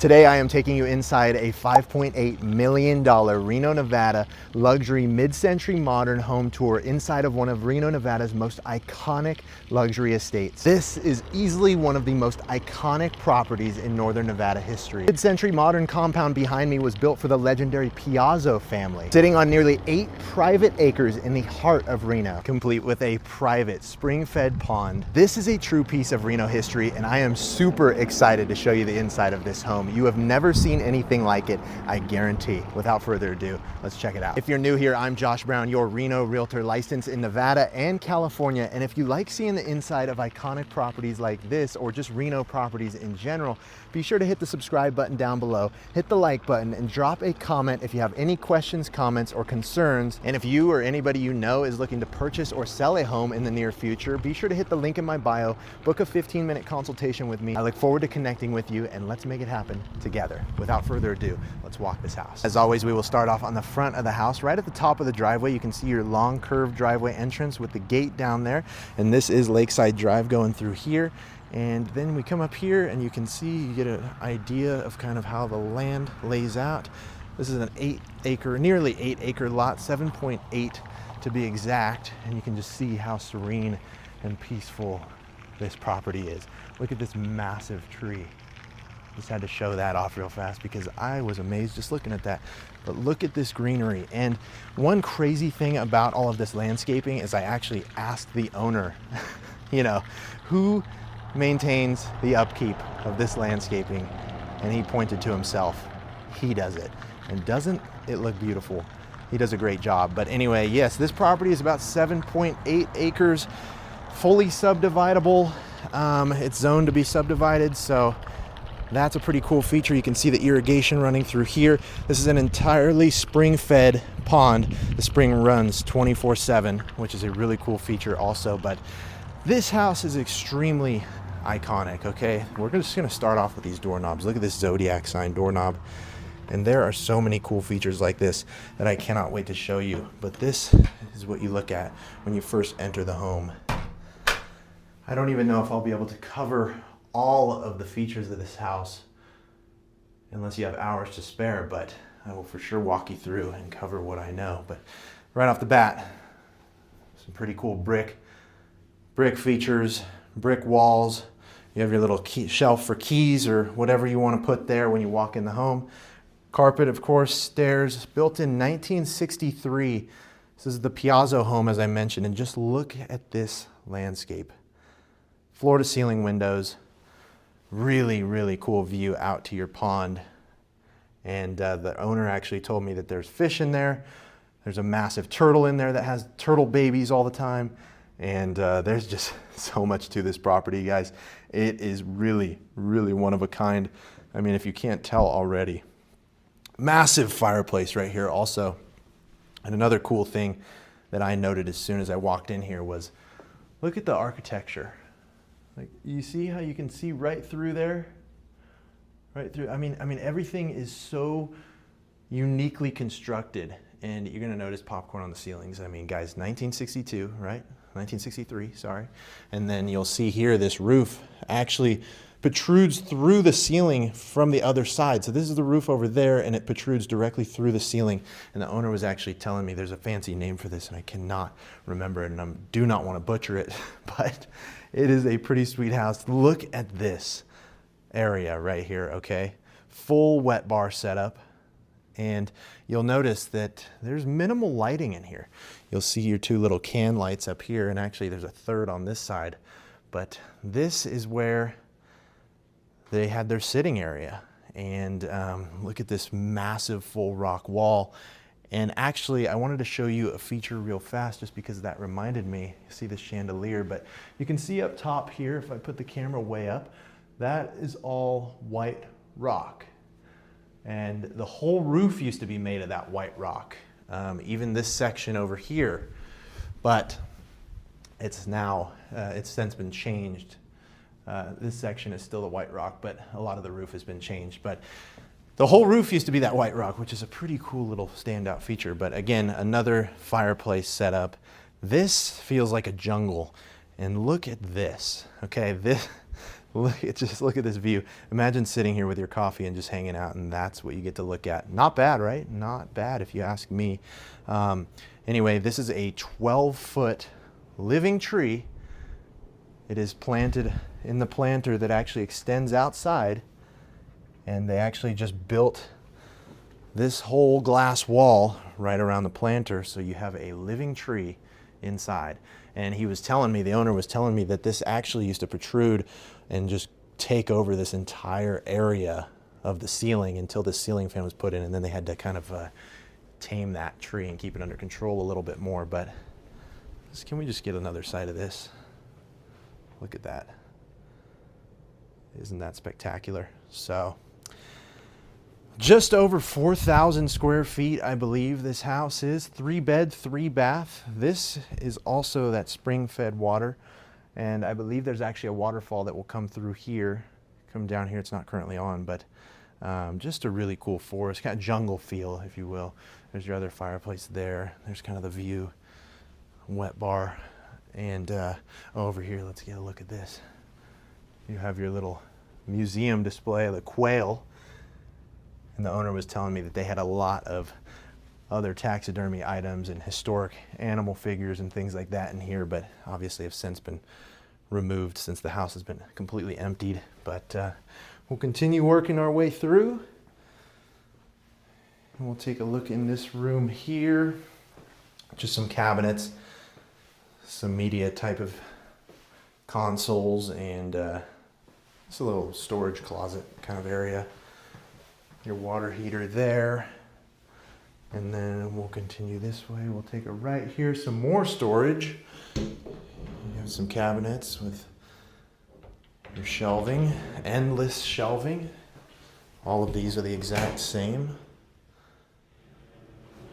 Today I am taking you inside a $5.8 million Reno, Nevada luxury mid-century modern home tour inside of one of Reno, Nevada's most iconic luxury estates. This is easily one of the most iconic properties in northern Nevada history. Mid-century modern compound behind me was built for the legendary Piazzo family, sitting on nearly 8 private acres in the heart of Reno, complete with a private spring-fed pond. This is a true piece of Reno history, and I am super excited to show you the inside of this home. You have never seen anything like it, I guarantee. Without further ado, let's check it out. If you're new here, I'm Josh Brown, your Reno realtor licensed in Nevada and California. And if you like seeing the inside of iconic properties like this, or just Reno properties in general, be sure to hit the subscribe button down below, hit the like button, and drop a comment if you have any questions, comments, or concerns. And if you or anybody you know is looking to purchase or sell a home in the near future, be sure to hit the link in my bio, book a 15-minute consultation with me. I look forward to connecting with you, and let's make it happen together. Without further ado, let's walk this house. As always, we will start off on the front of the house. Right at the top of the driveway, you can see your long curved driveway entrance with the gate down there. And this is Lakeside Drive going through here. And then we come up here and you can see, you get an idea of kind of how the land lays out. This is an nearly 8 acre lot, 7.8 to be exact. And you can just see how serene and peaceful this property is. Look at this massive tree. Just had to show that off real fast because I was amazed just looking at that. But look at this greenery. And one crazy thing about all of this landscaping is I actually asked the owner, you know, who maintains the upkeep of this landscaping? And he pointed to himself. He does it. And doesn't it look beautiful? He does a great job. But anyway, yes, this property is about 7.8 acres, fully subdividable. It's zoned to be subdivided, so that's a pretty cool feature. You can see the irrigation running through here. This is an entirely spring-fed pond. The spring runs 24/7, which is a really cool feature also. But this house is extremely iconic, okay? We're just gonna start off with these doorknobs. Look at this zodiac sign doorknob. And there are so many cool features like this that I cannot wait to show you. But this is what you look at when you first enter the home. I don't even know if I'll be able to cover all of the features of this house unless you have hours to spare, but I will for sure walk you through and cover what I know. But right off the bat, some pretty cool brick features, brick walls. You have your little shelf for keys or whatever you want to put there when you walk in the home. Carpet, of course, stairs, built in 1963. This is the Piazzo home, as I mentioned, and just look at this landscape. Floor to ceiling windows. Really, really cool view out to your pond. And the owner actually told me that there's fish in there. There's a massive turtle in there that has turtle babies all the time. And there's just so much to this property, guys. It is really, really one of a kind. I mean, if you can't tell already. Massive fireplace right here also. And another cool thing that I noted as soon as I walked in here was, look at the architecture. Like, you see how you can see right through there? Right through. I mean, everything is so uniquely constructed. And you're gonna notice popcorn on the ceilings. I mean, guys, 1962, right? 1963, sorry. And then you'll see here this roof actually protrudes through the ceiling from the other side. So this is the roof over there, and it protrudes directly through the ceiling. And the owner was actually telling me there's a fancy name for this, and I cannot remember it, and I do not want to butcher it, but it is a pretty sweet house. Look at this area right here, okay? Full wet bar setup. And you'll notice that there's minimal lighting in here. You'll see your 2 little can lights up here, and actually there's a third on this side. But this is where they had their sitting area. And look at this massive full rock wall. And actually, I wanted to show you a feature real fast just because that reminded me. You see the chandelier, but you can see up top here, if I put the camera way up, that is all white rock. And the whole roof used to be made of that white rock. Even this section over here, but it's now, it's since been changed. This section is still the white rock, but a lot of the roof has been changed. But the whole roof used to be that white rock, which is a pretty cool little standout feature. But again, another fireplace setup. This feels like a jungle. And look at this, okay? Look at this view. Imagine sitting here with your coffee and just hanging out, and that's what you get to look at. Not bad, right? Not bad if you ask me. Anyway, this is a 12-foot living tree. It is planted in the planter that actually extends outside, and they actually just built this whole glass wall right around the planter, so you have a living tree inside. And he was telling me, the owner was telling me, that this actually used to protrude and just take over this entire area of the ceiling until the ceiling fan was put in, and then they had to kind of tame that tree and keep it under control a little bit more. But can we just get another side of this? Look at that. Isn't that spectacular? So just over 4,000 square feet, I believe this house is. 3 bed, 3 bath. This is also that spring-fed water, and I believe there's actually a waterfall that will come through here, come down here. It's not currently on, but just a really cool forest, kind of jungle feel, if you will. There's your other fireplace there. There's kind of the view, wet bar, and over here, let's get a look at this. You have your little museum display of the quail. And the owner was telling me that they had a lot of other taxidermy items and historic animal figures and things like that in here, but obviously have since been removed since the house has been completely emptied. But we'll continue working our way through. And we'll take a look in this room here. Just some cabinets, some media type of consoles, and it's a little storage closet kind of area. Your water heater there, and then we'll continue this way. We'll take a right here, some more storage. You have some cabinets with your shelving, endless shelving. All of these are the exact same.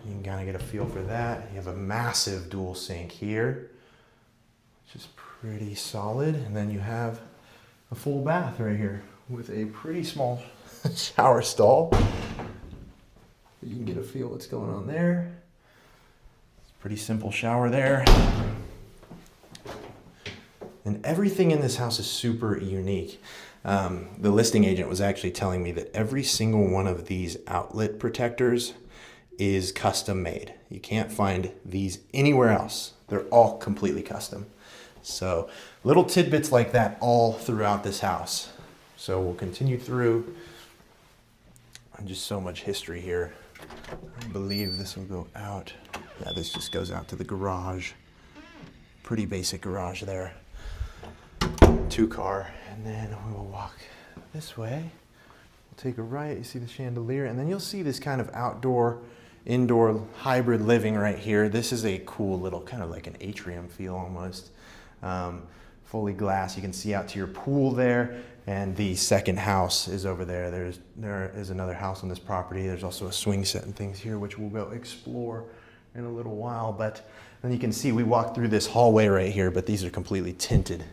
You can kind of get a feel for that. You have a massive dual sink here, which is pretty solid, and then you have a full bath right here with a pretty small shower stall. You can get a feel what's going on there. It's a pretty simple shower there. And everything in this house is super unique. The listing agent was actually telling me that every single one of these outlet protectors is custom made. You can't find these anywhere else. They're all completely custom. So little tidbits like that all throughout this house. So we'll continue through. Just so much history here. I believe this will go out. Yeah, this just goes out to the garage. Pretty basic garage there. 2-car, and then we will walk this way. We'll take a right. You see the chandelier, and then you'll see this kind of outdoor, indoor hybrid living right here. This is a cool little kind of like an atrium feel almost. Fully glass. You can see out to your pool there, and the second house is over there. There is another house on this property. There's also a swing set and things here, which we'll go explore in a little while. But then you can see we walked through this hallway right here, but these are completely tinted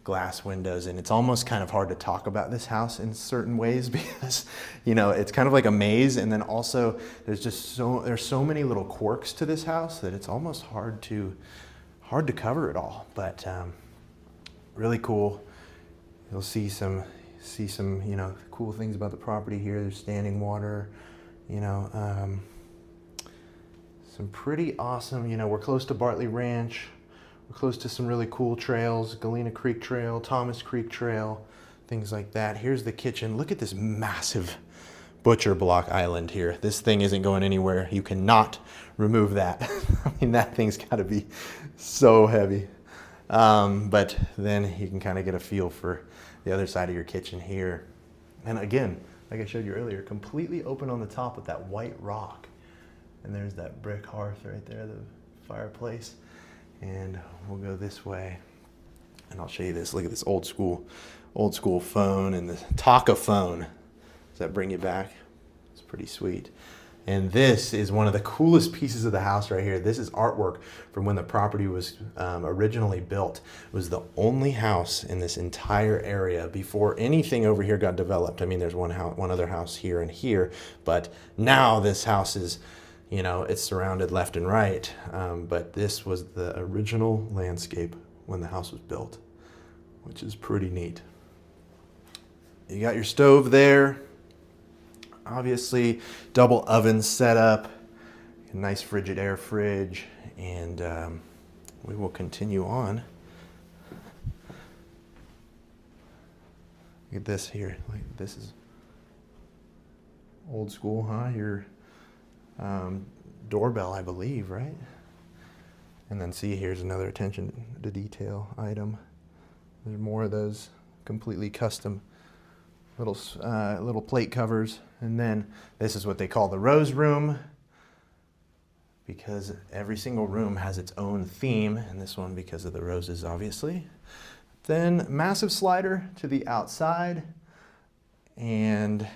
glass windows, and it's almost kind of hard to talk about this house in certain ways because, you know, it's kind of like a maze, and then also there's so many little quirks to this house that it's almost hard to cover it all. But really cool. You'll see some you know, cool things about the property here. There's standing water, you know, some pretty awesome, you know, we're close to Bartley Ranch. We're close to some really cool trails, Galena Creek Trail, Thomas Creek Trail, things like that. Here's the kitchen. Look at this massive butcher block island here. This thing isn't going anywhere. You cannot remove that. I mean, that thing's got to be so heavy. But then you can kind of get a feel for the other side of your kitchen here. And again, like I showed you earlier, completely open on the top with that white rock. And there's that brick hearth right there, the fireplace. And we'll go this way, and I'll show you this. Look at this old school phone and the Taka phone. Does that bring you back? It's pretty sweet. And this is one of the coolest pieces of the house right here. This is artwork from when the property was originally built. It was the only house in this entire area before anything over here got developed. I mean, there's one other house here and here, but now this house is, you know, it's surrounded left and right, but this was the original landscape when the house was built, which is pretty neat. you got your stove there. Obviously, double oven setup, a nice Frigidaire fridge, and we will continue on. Look at this here. Like, this is old school, huh? Your doorbell, I believe, right? And then see, here's another attention to detail item. There's more of those completely custom little plate covers. And then this is what they call the rose room, because every single room has its own theme, and this one because of the roses, obviously. Then massive slider to the outside, and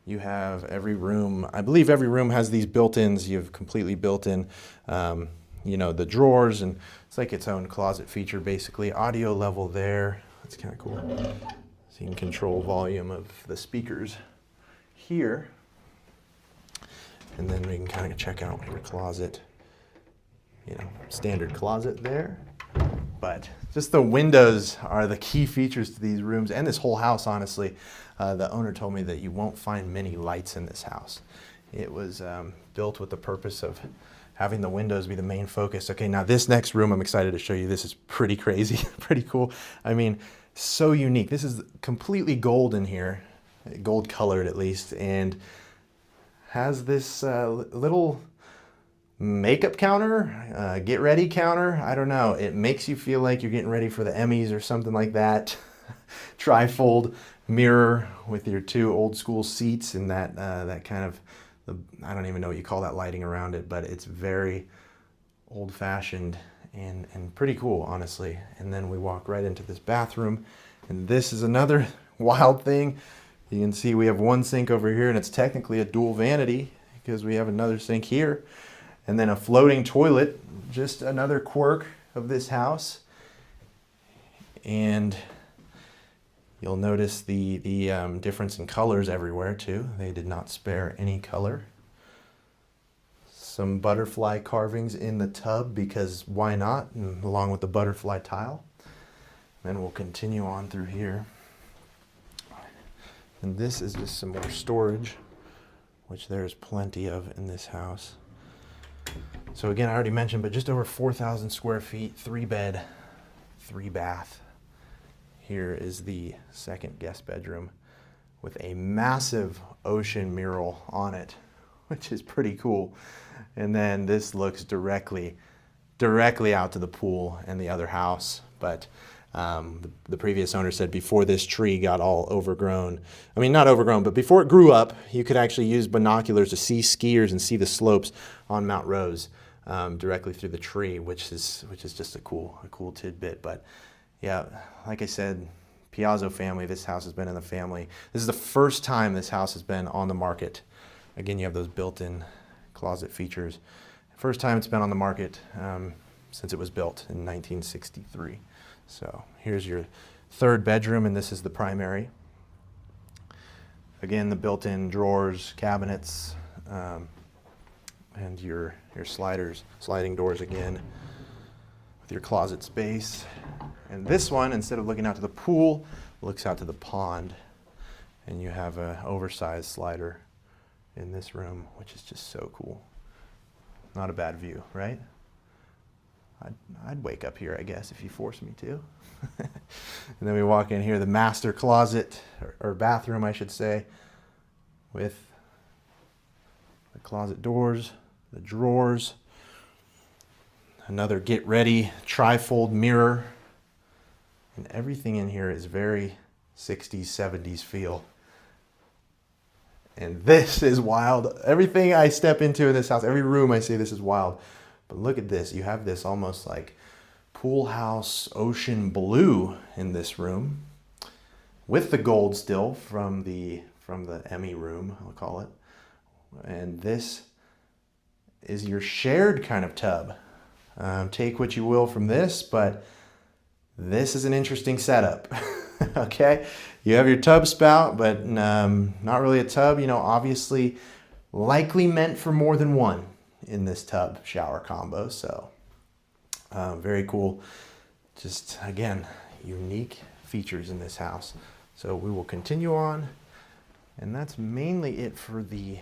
you have every room, I believe every room has these built-ins. You have completely built-in, you know, the drawers, and it's like its own closet feature, basically. Audio level there, that's kind of cool. So you can control volume of the speakers here. And then we can kind of check out your closet, you know, standard closet there. But just the windows are the key features to these rooms and this whole house, honestly. The owner told me that you won't find many lights in this house. It was built with the purpose of having the windows be the main focus. Okay, now this next room I'm excited to show you. This is pretty crazy, pretty cool. I mean, so unique. This is completely gold in here, gold colored at least, and has this little makeup counter, get ready counter. I don't know. It makes you feel like you're getting ready for the Emmys or something like that. Trifold mirror with your two old school seats and that that kind of, I don't even know what you call that lighting around it, but it's very old fashioned and pretty cool, honestly. And then we walk right into this bathroom, and this is another wild thing. You can see we have one sink over here, and it's technically a dual vanity because we have another sink here. And then a floating toilet, just another quirk of this house. And you'll notice the difference in colors everywhere too. They did not spare any color. Some butterfly carvings in the tub because why not, and along with the butterfly tile. Then we'll continue on through here. And this is just some more storage, which there's plenty of in this house. So again, I already mentioned, but just over 4,000 square feet, 3-bed, 3-bath. Here is the second guest bedroom with a massive ocean mural on it, which is pretty cool. And then this looks directly out to the pool and the other house. But the previous owner said before this tree got all overgrown, I mean, not overgrown, but before it grew up, you could actually use binoculars to see skiers and see the slopes on Mount Rose directly through the tree, which is just a cool tidbit. But yeah, like I said, Piazzo family, this house has been in the family. This is the first time this house has been on the market. Again, you have those built-in closet features. First time it's been on the market since it was built in 1963. So here's your third bedroom, and this is the primary. Again, the built-in drawers, cabinets, and your sliding doors again with your closet space. And this one, instead of looking out to the pool, looks out to the pond. And you have an oversized slider in this room, which is just so cool. Not a bad view, right? I'd wake up here, I guess, if you forced me to. And then we walk in here, the master closet, or bathroom, I should say, with the closet doors, the drawers, another get ready trifold mirror, and everything in here is very 60s, 70s feel. And this is wild. Everything I step into in this house, every room I say this is wild. But look at this. You have this almost like pool house ocean blue in this room with the gold still from the Emmy room, I'll call it. And this is your shared kind of tub. Take what you will from this, but this is an interesting setup. Okay, you have your tub spout, but not really a tub. You know, obviously, likely meant for more than one in this tub shower combo. So very cool. Just again, unique features in this house. So we will continue on, and that's mainly it for the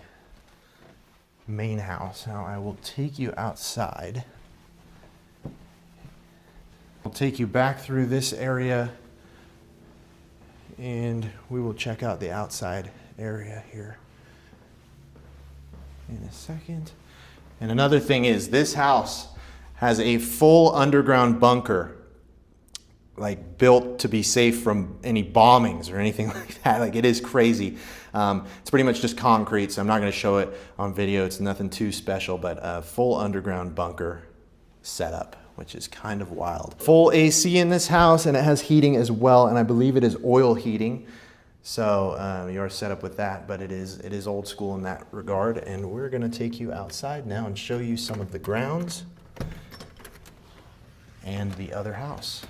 main house. Now I will take you outside. I'll take you back through this area, and we will check out the outside area here in a second. And another thing is, this house has a full underground bunker, like built to be safe from any bombings or anything like that. Like, it is crazy. It's pretty much just concrete, so I'm not going to show it on video. It's nothing too special, but a full underground bunker setup, which is kind of wild. Full AC in this house, and it has heating as well, and I believe it is oil heating. So you are set up with that, but it is old school in that regard. And we're going to take you outside now and show you some of the grounds and the other house.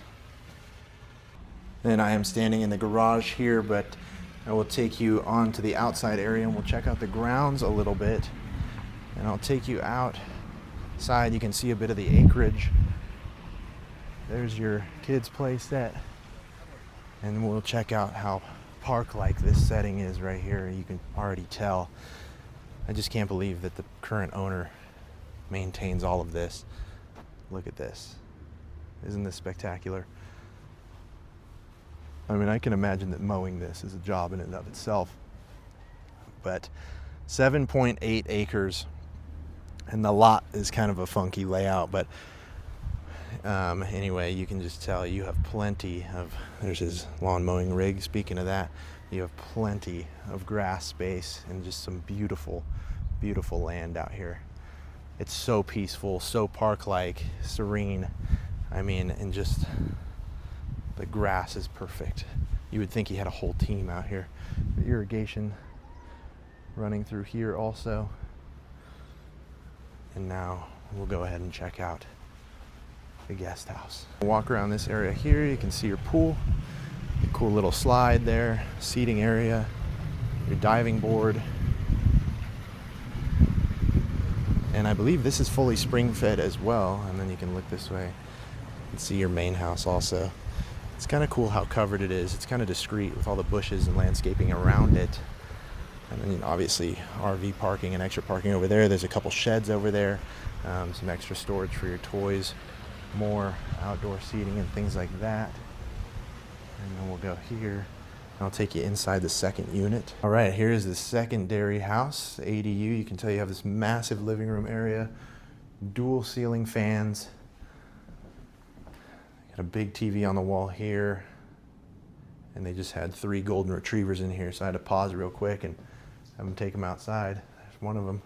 Then I am standing in the garage here, but I will take you on to the outside area and we'll check out the grounds a little bit. And I'll take you outside. You can see a bit of the acreage. There's your kids' play set. And we'll check out how park-like this setting is right here. You can already tell. I just can't believe that the current owner maintains all of this. Look at this. Isn't this spectacular? I mean, I can imagine that mowing this is a job in and of itself. But 7.8 acres, and the lot is kind of a funky layout, but anyway, you can just tell you have plenty of, there's his lawn mowing rig. Speaking of that, you have plenty of grass space and just some beautiful, beautiful land out here. It's so peaceful, so park-like, serene. I mean, and just the grass is perfect. You would think he had a whole team out here. The irrigation running through here also. And now we'll go ahead and check out the guest house. Walk around this area here. You can see your pool, a cool little slide there, seating area, your diving board. And I believe this is fully spring fed as well. And then you can look this way and see your main house also. It's kind of cool how covered it is. It's kind of discreet with all the bushes and landscaping around it. And then, you know, obviously RV parking and extra parking over there. There's a couple sheds over there, some extra storage for your toys, more outdoor seating and things like that. And then we'll go here. I'll take you inside the second unit. All right, here's the secondary house, ADU. You can tell you have this massive living room area, dual ceiling fans. Got a big TV on the wall here. And they just had 3 golden retrievers in here, so I had to pause real quick and have them take them outside. There's one of them.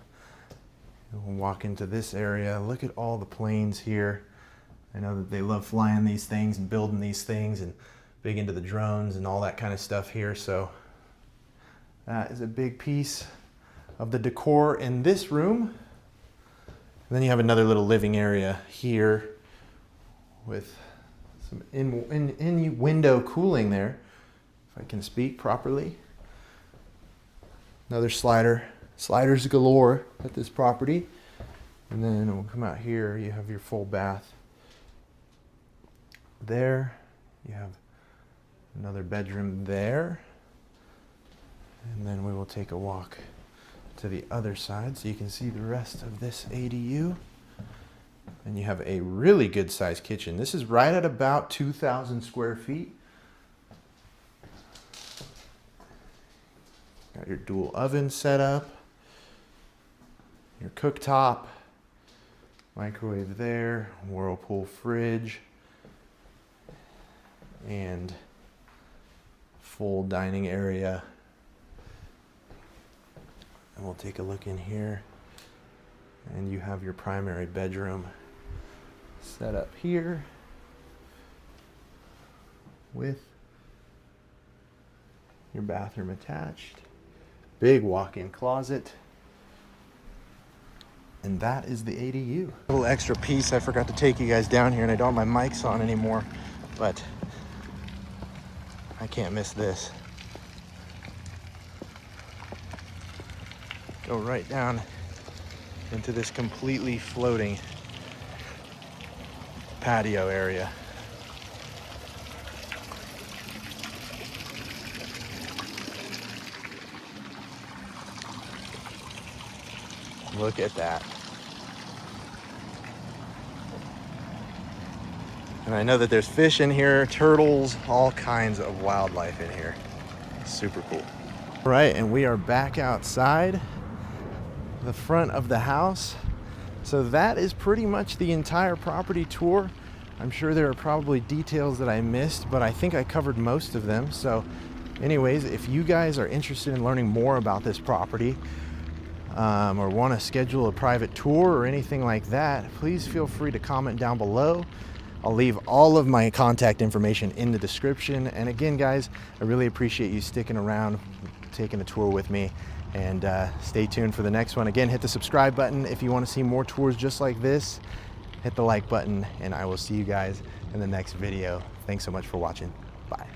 We'll walk into this area. Look at all the planes here. I know that they love flying these things and building these things, and big into the drones and all that kind of stuff here. So that is a big piece of the decor in this room. And then you have another little living area here with some in window cooling there, if I can speak properly. Another sliders galore at this property. And then we'll come out here, you have your full bath there. You have another bedroom there. And then we will take a walk to the other side so you can see the rest of this ADU. And you have a really good sized kitchen. This is right at about 2,000 square feet. Got your dual oven set up, your cooktop, microwave there, Whirlpool fridge, and full dining area. And we'll take a look in here. And you have your primary bedroom set up here with your bathroom attached. Big walk-in closet. And that is the ADU. A little extra piece, I forgot to take you guys down here, and I don't have my mics on anymore, but I can't miss this. Go right down into this completely floating patio area. Look at that. And I know that there's fish in here, turtles, all kinds of wildlife in here. Super cool. All right, and we are back outside the front of the house. So that is pretty much the entire property tour. I'm sure there are probably details that I missed, but I think I covered most of them. So anyways, if you guys are interested in learning more about this property, or want to schedule a private tour or anything like that, please feel free to comment down below. I'll leave all of my contact information in the description. And again, guys, I really appreciate you sticking around, taking a tour with me, and stay tuned for the next one. Again, hit the subscribe button if you want to see more tours just like this. Hit the like button, and I will see you guys in the next video. Thanks so much for watching. Bye.